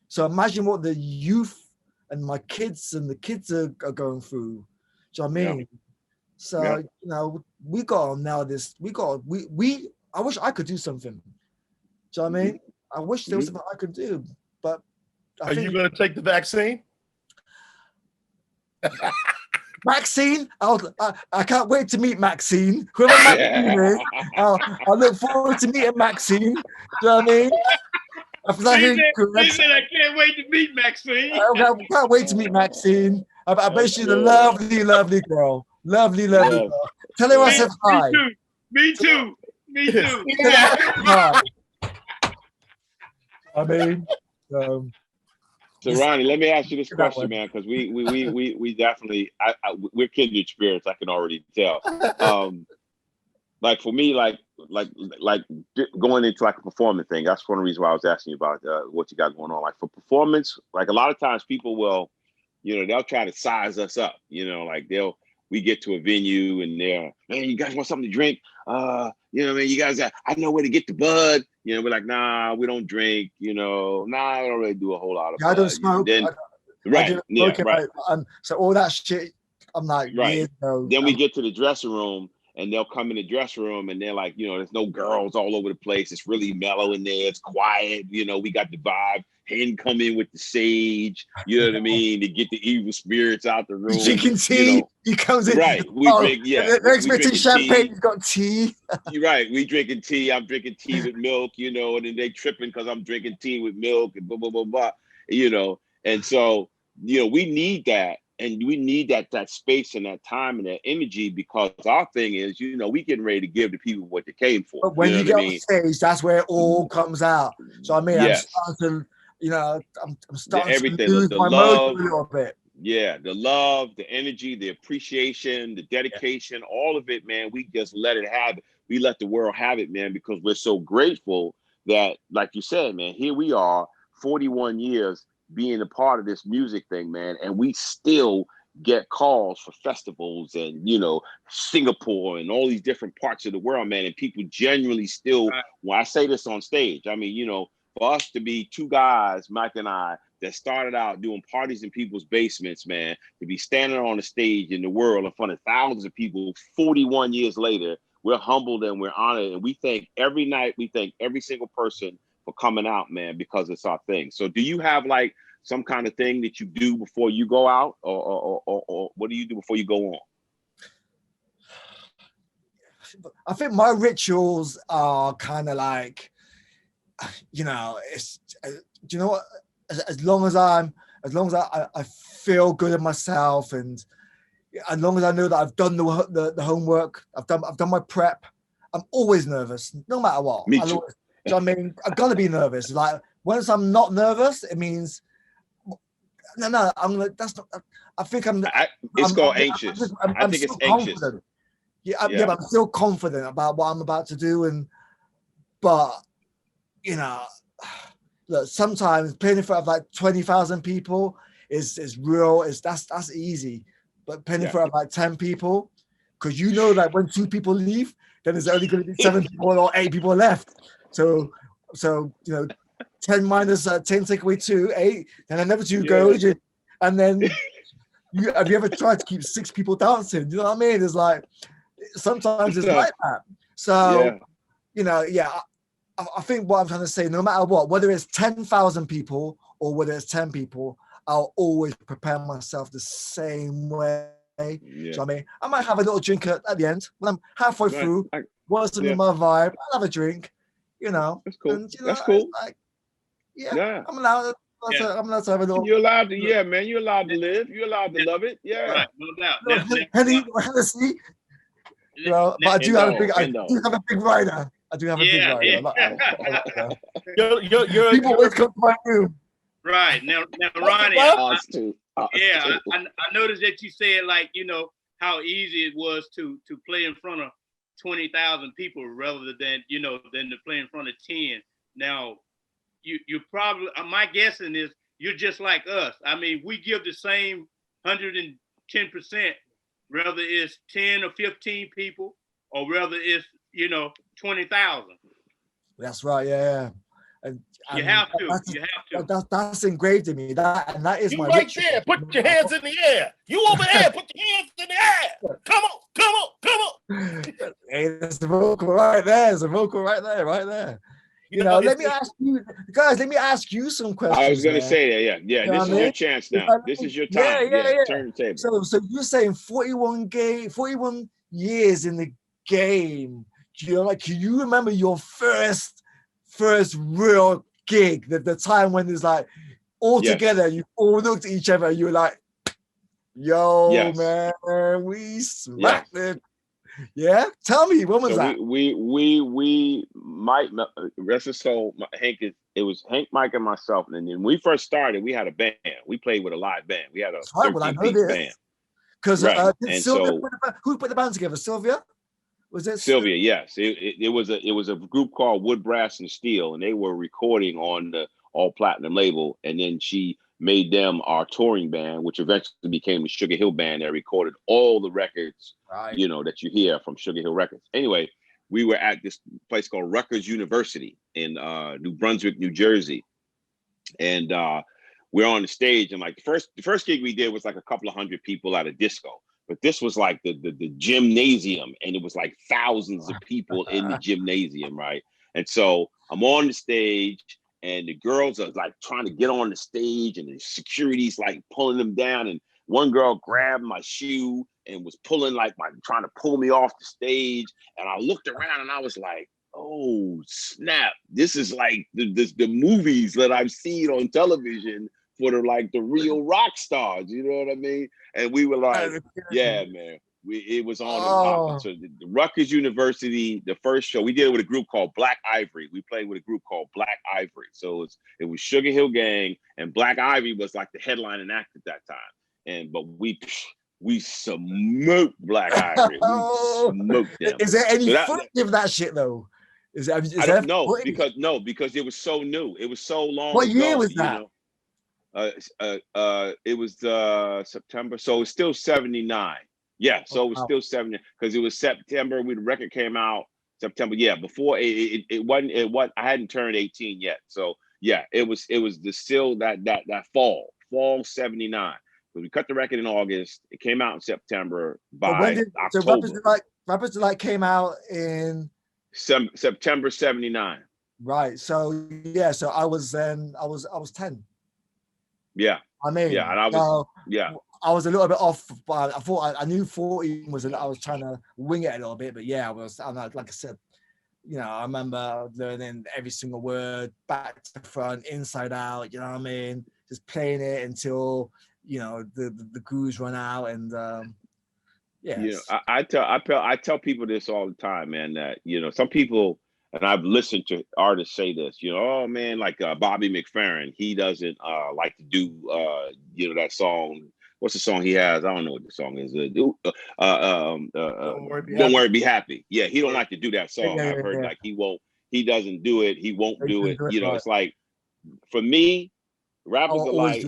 So imagine what the youth and my kids and the kids are going through. Do you know what I mean? So we got now this. I wish I could do something. Do you know what I mean? I wish there was something I could do. But are you going to take the vaccine? Maxine, I can't wait to meet Maxine. Whoever Maxine is, I look forward to meeting Maxine. Do you know what I mean? He said, I can't wait to meet Maxine. I can't wait to meet Maxine. I bet she's a lovely, lovely girl. Lovely girl. Tell her I said hi. Me too. Hi. I mean, so Ronnie, let me ask you this question, man, because we definitely we're kindred spirits. I can already tell. Like for me, like going into like a performance thing. That's one of the reasons why I was asking you about what you got going on. Like for performance, like a lot of times people will, they'll try to size us up. Like we get to a venue and they're, man, you guys want something to drink? Man, you guys, I know where to get the bud. We're like, nah, we don't drink. I don't really do a whole lot of. I don't smoke. Right. So all that shit, I'm like, right. Then we get to the dressing room and they'll come in the dressing room and they're like, there's no girls all over the place. It's really mellow in there. It's quiet. We got the vibe. Hen come in with the sage, you know what I mean, to get the evil spirits out the room. Drinking tea, he comes in. Right, we drink, they're expecting champagne, he's got tea. You're right, we drinking tea, I'm drinking tea with milk, and then they tripping because I'm drinking tea with milk and blah, blah, blah, blah, And so, we need that. And we need that space and that time and that energy because our thing is, we getting ready to give the people what they came for. But when you get on stage, that's where it all comes out. So I'm starting to, I'm starting to lose my mojo a little bit. Yeah, the love, the energy, the appreciation, the dedication, all of it, man. We just let it have it. We let the world have it, man, because we're so grateful that, like you said, man, here we are, 41 years being a part of this music thing, man, and we still get calls for festivals and Singapore and all these different parts of the world, man, and people genuinely still, when I say this on stage, I mean, for us to be two guys, Mike and I, that started out doing parties in people's basements, man, to be standing on the stage in the world in front of thousands of people 41 years later, we're humbled and we're honored, and we thank every night, we thank every single person for coming out, man, because it's our thing. So do you have like some kind of thing that you do before you go out, or what do you do before you go on? I think my rituals are kind of like, it's, do you know what? As long as I feel good in myself, and as long as I know that I've done the homework, I've done my prep, I'm always nervous, no matter what. Me too. Do you know what I mean? I'm gonna be nervous. Like once I'm not nervous, it means no. I'm like that's not. I think I'm. It's called anxious. I think it's anxious. Confident. Yeah, but I'm still confident about what I'm about to do, but look, sometimes playing in front of like 20,000 people is real. That's easy, but playing in front of like 10 people, because that when 2 people leave, then there's only going to be 7 people or 8 people left. So 10 minus 10 take away 2, 8. Then another 2 goes, and then have you ever tried to keep 6 people dancing? You know what I mean? It's like sometimes it's like that. So I think what I'm trying to say, no matter what, whether it's 10,000 people or whether it's 10 people, I'll always prepare myself the same way. Yeah. So I might have a little drink at the end when I'm halfway through. What's in my vibe? I'll have a drink. That's cool. And, that's cool. Like, I'm allowed. I'm allowed to have a little. You're allowed to, man. You're allowed to live. You're allowed to love it. Yeah, right, no doubt. Hennessy. But I do have a big. I do have a big rider. I do have a big rider. You're people always come to my room. Right now, Ronnie. I noticed that you said like, you know, how easy it was to play in front of 20,000 people rather than, you know, than to play in front of 10. Now, you probably, my guessing is you're just like us. I mean, we give the same 110%, whether it's 10 or 15 people or whether it's, you know, 20,000. That's right, yeah. And you have to. That's engraved in me. That is you my right ritual. there. Put your hands in the air. You over there. Put your hands in the air. Come on. Hey, there's the vocal right there. There's a vocal right there. You know, let me ask you guys. Let me ask you some questions. I was going to say that. Yeah. This is your chance now. This is your time. Yeah. Turn the table. So you're saying 41 years in the game. You know, like, can you remember your first real gig? The time when it's like all together, you all looked at each other, and you were like, "Yo, man, we smacked it." Yeah, tell me, when was that? We Mike, rest his soul, Hank. It was Hank, Mike, and myself. And then when we first started, we had a band. We played with a live band. We had a 13-piece band. Because who put the band together? Sylvia? Was it Sylvia? Yes, it was a group called Wood, Brass, and Steel, and they were recording on the All Platinum label. And then she made them our touring band, which eventually became the Sugarhill Band that recorded all the records, you know, that you hear from Sugarhill Records. Anyway, we were at this place called Rutgers University in New Brunswick, New Jersey, and we're on the stage. And like the first gig we did was like a couple of hundred people at a disco. But this was like the gymnasium, and it was like thousands of people in the gymnasium, right? And so I'm on the stage, and the girls are like trying to get on the stage, and the security's like pulling them down. And one girl grabbed my shoe and was pulling trying to pull me off the stage. And I looked around and I was like, oh snap! This is like the movies that I've seen on television for the real rock stars. You know what I mean? And we were like, yeah, man. It was on and popping. So the Rutgers University, the first show, we did it with a group called Black Ivory. We played with a group called Black Ivory. So it was Sugarhill Gang, and Black Ivory was like the headlining act at that time. But we smoked Black Ivory. We smoked them. Is there any footage of that shit though? I don't know because it was so new. It was so long. What year was that? It was September, so it's still 79. Yeah, so it was still 70 because it was September. The record came out September. Yeah, before it wasn't. I hadn't turned 18 yet. So yeah, it was still that fall 79. So we cut the record in August. It came out in September. By October. So Rappers Delight came out in September 79. Right. So yeah. So I was 10. Yeah. I mean, yeah, and I was a little bit off, but I knew 14 was. I was trying to wing it a little bit, but yeah, I'm like I said, you know, I remember learning every single word, back to front, inside out. You know what I mean? Just playing it until you know the grooves run out, and yeah. You know, I tell people this all the time, man. That you know, some people. And I've listened to artists say this, you know, oh man, like Bobby McFerrin, he doesn't like to do, you know, that song. What's the song he has? I don't know what the song is. Don't worry, be happy. Yeah, he don't like to do that song. I've heard like he doesn't do it. He won't do it. You know, it's like, for me, Rappers Delight.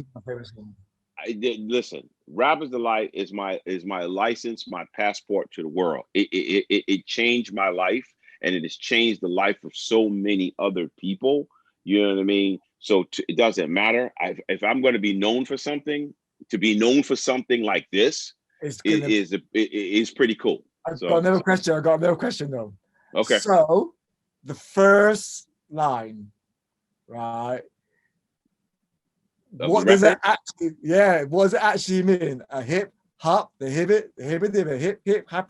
Listen, Rappers Delight is my license, my passport to the world. It changed my life. And it has changed the life of so many other people. You know what I mean? So it doesn't matter. If I'm going to be known for something, to be known for something like this is pretty cool. I've got another question though. Okay. So the first line, right? What does it actually? Yeah, what does it actually mean? A hip hop, the hip hip hop.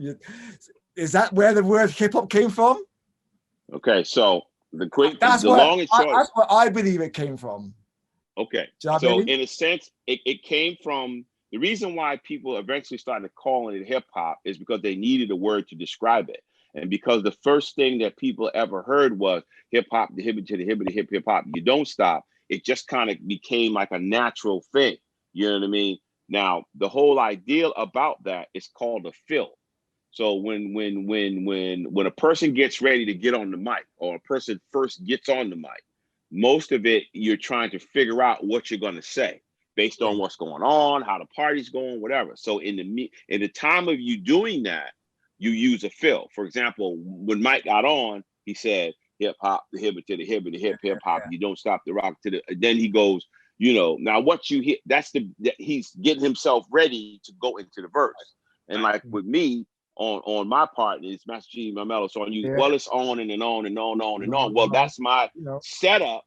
Is that where the word hip hop came from? Okay, so long and short. That's where I believe it came from. Okay, so in a sense, it came from the reason why people eventually started calling it hip hop is because they needed a word to describe it, and because the first thing that people ever heard was hip hop, the hip to the hip hop. You don't stop. It just kind of became like a natural thing. You know what I mean? Now, the whole idea about that is called a fill. So when a person gets ready to get on the mic, or a person first gets on the mic, most of it you're trying to figure out what you're going to say based on what's going on, how the party's going, whatever. So in the time of you doing that, you use a fill. For example, when Mike got on, he said, hip hop, the hip to the hip, and the hip hop. You don't stop the rock to the. Then he goes, now what you hit. He's getting himself ready to go into the verse. And like with me, on my part, it's Master G, my mellow. So on you, well, it's on and on and on and on. Well, that's my setup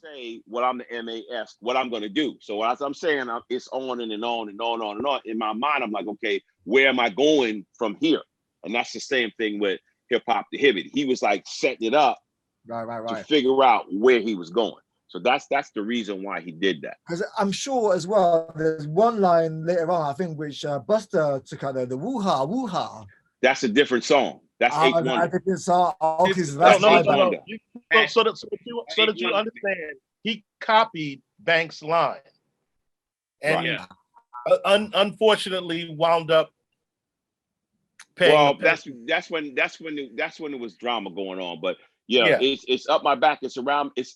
to say what I'm the MAS, what I'm going to do. So as I'm saying, it's on and on and on and on. In my mind, I'm like, okay, where am I going from here? And that's the same thing with hip hop to hibbity. He was like setting it up to figure out where he was going. So that's the reason why he did that. Because I'm sure as well, there's one line later on, I think, which Buster took out there, the woo-ha, woo-ha. That's a different song. That's Eighth Wonder. I think it's so that you understand, he copied Banks' line, and unfortunately wound up paying. Well, that's when it was drama going on. But it's up my back, it's around, it's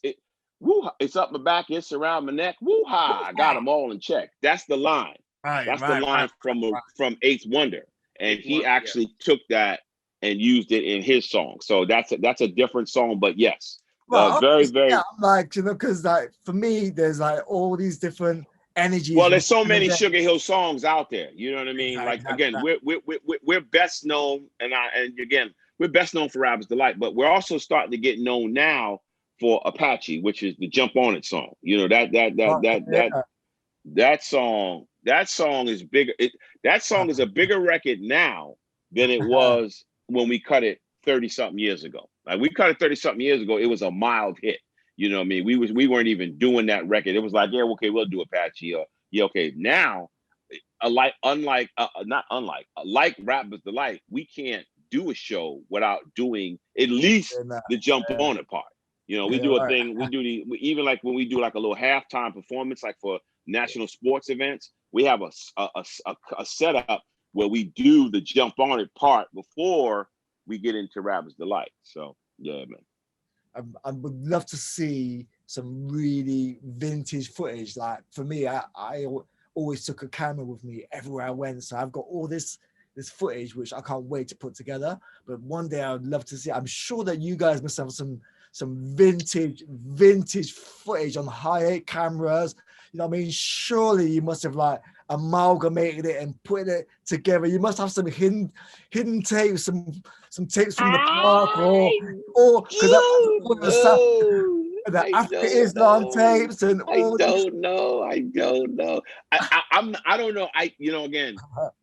up my back, it's around my neck. Woo-ha! I got them all in check. That's the line. That's the line from Eighth Wonder, and he actually took that and used it in his song. So that's a different song, but yes, very. I'm like, because like for me, there's like all these different energies. Well, there's so many Sugar Hill songs out there. You know what I mean? Like again, we're best known, and again, we're best known for Rapper's Delight, but we're also starting to get known now for Apache, which is the Jump On It song. That song is bigger. That song is a bigger record now than it was when we cut it 30-something years ago. Like we cut it 30-something years ago, it was a mild hit. You know what I mean? We weren't even doing that record. It was like, yeah, okay, we'll do Apache. Okay. Now, like Rapper's Delight, we can't do a show without doing at least the Jump On It part. We do a thing. We do even like when we do like a little halftime performance, like for national sports events, we have a setup where we do the Jump On It part before we get into Rapper's Delight. So yeah, man. I would love to see some really vintage footage. Like for me, I always took a camera with me everywhere I went. So I've got all this footage, which I can't wait to put together. But one day I would love to see. I'm sure that you guys must have some vintage footage on high-8 cameras. You know what I mean? Surely you must have like amalgamated it and put it together. You must have some hidden tapes, some tapes from the park, or because the Africa Islam tapes and all. I don't know. I don't know. Again,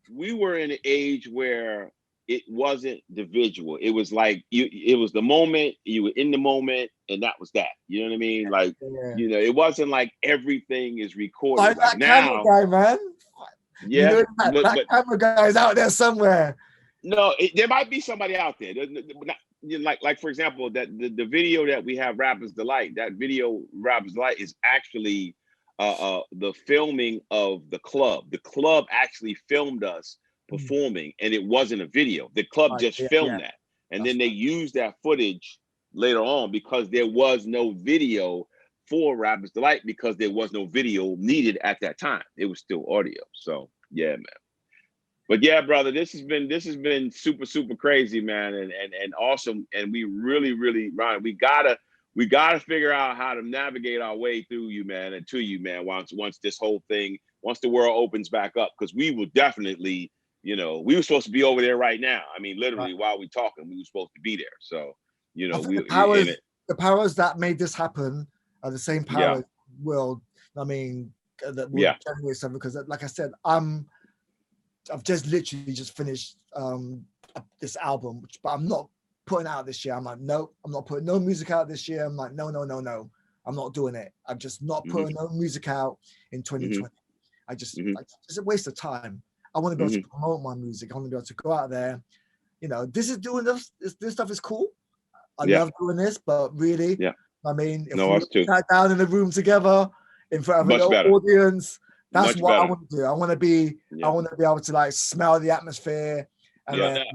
we were in an age where it wasn't the visual. It was like it was the moment. You were in the moment, and that was that. You know what I mean? Like it wasn't like everything is recorded. Like that camera guy, man. Yeah, that camera guy is out there somewhere. No, there might be somebody out there. Like for example, that the video that we have, Rapper's Delight. That video, Rapper's Delight, is actually the filming of the club. The club actually filmed us performing, and it wasn't a video. The club just filmed that, and then they used that footage later on because there was no video for Rapper's Delight, because there was no video needed at that time. It was still audio. So yeah, man. But yeah, brother, this has been super, super crazy, man, and awesome. And we really, Ryan, we gotta figure out how to navigate our way through you, man, and to you, man, once this whole thing, once the world opens back up, because we will definitely, we were supposed to be over there right now. I mean, literally while we talking, we were supposed to be there. So, the powers that made this happen are the same powers will, that will generate something. Because like I said, I've just literally finished this album, but I'm not putting out this year. I'm like, no, I'm not putting no music out this year. I'm like, no, I'm not doing it. I'm just not putting no music out in 2020. It's a waste of time. I want to be able to promote my music. I want to be able to go out there. This stuff is cool. I love doing this, but really, if we sat down in the room together in front of an audience, That's Much what I better. want to do. I want to be able to like smell the atmosphere, and then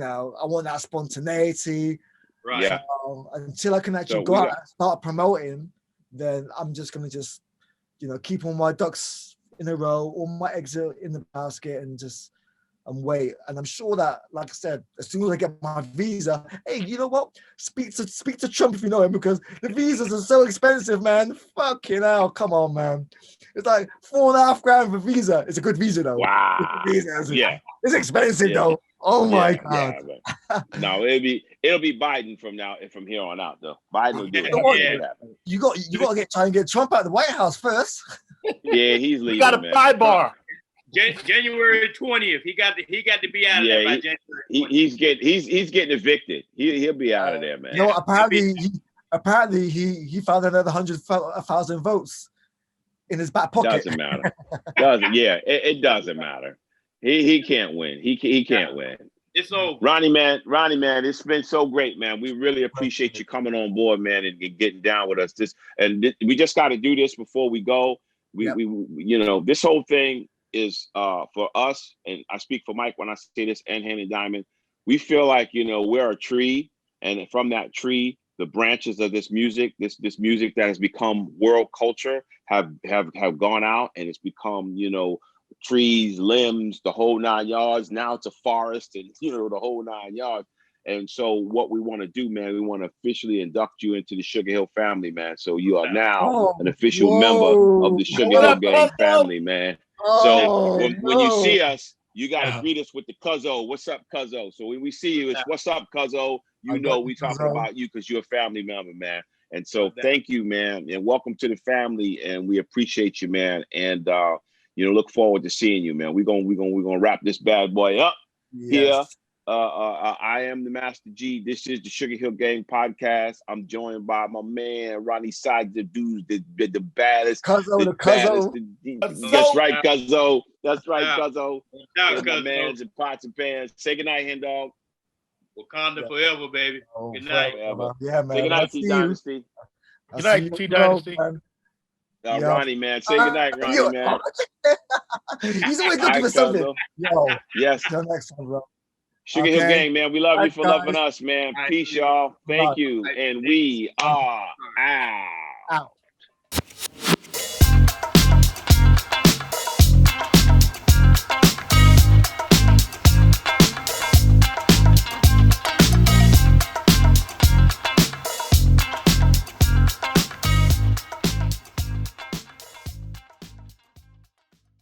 I want that spontaneity. Right. Yeah. So, until I can actually So go out and start promoting, then I'm just gonna keep all my ducks in a row, all my eggs in the basket, and wait. And I'm sure that, like I said, as soon as I get my visa, hey, you know what? Speak to Trump if you know him, because the visas are so expensive, man. Fucking hell, come on, man. It's like $4,500 for visa. It's a good visa though. Wow. It's expensive though. Oh my God. Yeah, no, it'll be Biden from here on out though. Biden will do it. You got to try and get Trump out of the White House first. Yeah, he's leaving. We got a sidebar. January 20th. He got to be out of there by January 20th. He's getting evicted. He'll be out of there, man. You know, apparently he found another 100,000 votes in his back pocket. Doesn't matter. It doesn't matter. He can't win. He can't win. It's over. Ronnie, man, it's been so great, man. We really appreciate you coming on board, man, and getting down with us. We just got to do this before we go. We this whole thing is for us, and I speak for Mike when I say this, and Handy Diamond. We feel like we're a tree, and from that tree, the branches of this music that has become world culture have gone out, and it's become trees, limbs, the whole 9 yards. Now it's a forest, and the whole 9 yards. And so what we want to do, man, we want to officially induct you into the Sugarhill family, man. So you are now an official member of the Sugarhill Gang family, man. So when you see us, you got to greet us with the Cuzzo. What's up, Cuzzo? So when we see you, it's what's up, Cuzzo. We talking about you because you're a family member, man. And so thank you, man, and welcome to the family. And we appreciate you, man. And look forward to seeing you, man. We're gonna wrap this bad boy up here. I am the Master G. This is the Sugarhill Gang Podcast. I'm joined by my man Roni Size, the dude, the baddest. Cuzzo, the Cuzzo. That's right, Cuzzo. That's right, Yeah. Cuzzo. Yeah, My man's and pots and pans. Say goodnight, hen dog. Wakanda forever, baby. Good night. Yeah, man. Say goodnight, T Dynasty. Good night, T Dynasty. Ronnie, man. Say goodnight, Ronnie, man. He's always looking for something. Yes. Till next time, bro. Sugarhill Gang, man. We love you for loving us, man. Peace, y'all. Thank you. And we are out.